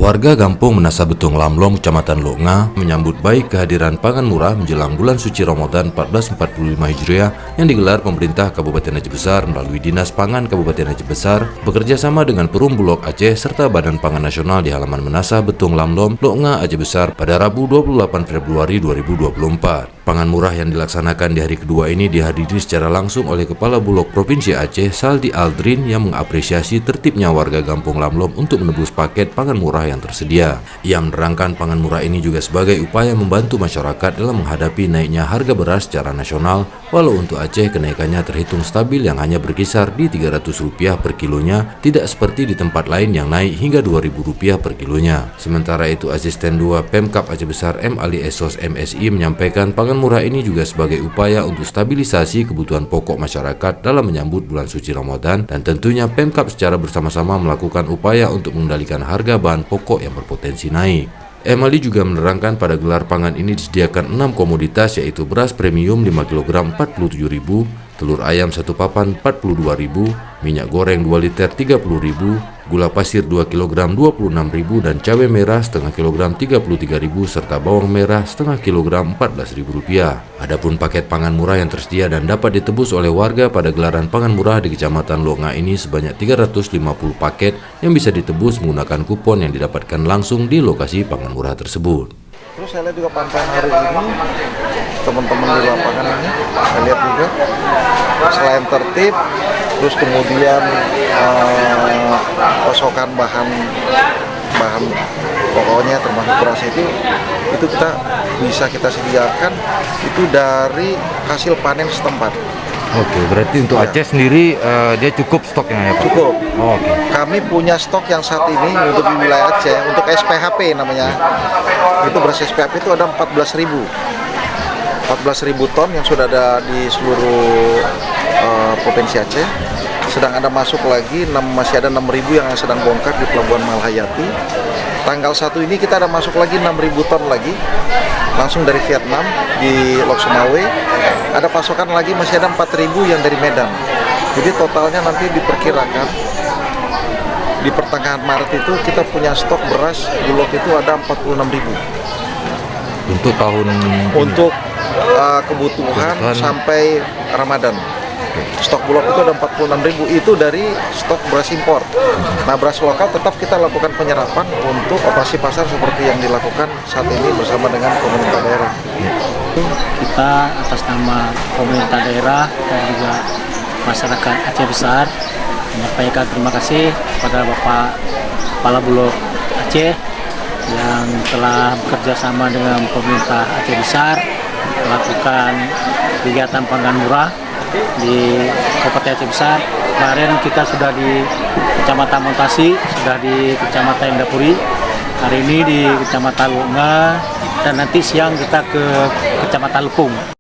Warga Kampung Menasa Betung Lamlong, Kecamatan Longa, menyambut baik kehadiran pangan murah menjelang bulan suci Ramadan 1445 Hijriah yang digelar pemerintah Kabupaten Aceh Besar melalui Dinas Pangan Kabupaten Aceh Besar bekerja sama dengan Perum Bulog Aceh serta Badan Pangan Nasional di halaman Menasa Betung Lamlong, Longa, Aceh Besar pada Rabu 28 Februari 2024. Pangan murah yang dilaksanakan di hari kedua ini dihadiri secara langsung oleh Kepala Bulog Provinsi Aceh, Saldi Aldrin, yang mengapresiasi tertibnya warga Kampung Lamlong untuk menebus paket pangan murah yang tersedia. Ia menerangkan pangan murah ini juga sebagai upaya membantu masyarakat dalam menghadapi naiknya harga beras secara nasional, walau untuk Aceh kenaikannya terhitung stabil yang hanya berkisar di Rp300 per kilonya, tidak seperti di tempat lain yang naik hingga Rp2.000 per kilonya. Sementara itu, Asisten 2 Pemkab Aceh Besar M. Ali Esos MSI menyampaikan pangan murah ini juga sebagai upaya untuk stabilisasi kebutuhan pokok masyarakat dalam menyambut bulan suci Ramadan, dan tentunya Pemkab secara bersama-sama melakukan upaya untuk mengendalikan harga bahan pokok yang berpotensi naik. Ali juga menerangkan pada gelar pangan ini disediakan 6 komoditas, yaitu beras premium 5 kg Rp47.000, telur ayam 1 papan Rp42.000, minyak goreng 2 liter Rp30.000, gula pasir 2 kg Rp26.000, dan cabai merah setengah kilogram Rp33.000 serta bawang merah setengah kilogram Rp14.000. Adapun paket pangan murah yang tersedia dan dapat ditebus oleh warga pada gelaran pangan murah di Kecamatan Longa ini sebanyak 350 paket yang bisa ditebus menggunakan kupon yang didapatkan langsung di lokasi pangan murah tersebut. Terus saya lihat juga pantauan hari ini teman-teman di lapangan ini, saya lihat juga selain tertib, terus kemudian pasokan bahan pokoknya termasuk beras itu kita sediakan itu dari hasil panen setempat. Oke, berarti untuk Aceh sendiri dia cukup stoknya ya Pak? Cukup. Oh, oke. Kami punya stok yang saat ini untuk di wilayah Aceh, untuk SPHP namanya. Itu beras SPHP itu ada 14.000 ton yang sudah ada di seluruh Provinsi Aceh. Sedang ada masuk lagi, masih ada 6.000 yang sedang bongkar di Pelabuhan Malhayati. Tanggal 1 ini kita ada masuk lagi 6.000 ton lagi, langsung dari Vietnam di Lok Sumawe. Ada pasokan lagi, masih ada 4.000 yang dari Medan. Jadi totalnya nanti diperkirakan di pertengahan Maret itu kita punya stok beras Bulog itu ada 46.000. Untuk tahun untuk kebutuhan sampai Ramadan. Stok Bulog itu ada 46.000, itu dari stok beras impor. Nah, beras lokal tetap kita lakukan penyerapan untuk operasi pasar seperti yang dilakukan saat ini bersama dengan pemerintah daerah. Kita atas nama pemerintah daerah dan juga masyarakat Aceh Besar menyampaikan terima kasih kepada Bapak Kepala Bulog Aceh yang telah bekerja sama dengan pemerintah Aceh Besar melakukan kegiatan pangan murah di Kabupaten Aceh Besar. Kemarin kita sudah di Kecamatan Montasi, sudah di Kecamatan Indapuri, hari ini di Kecamatan Longa, dan nanti siang kita ke Kecamatan Lepung.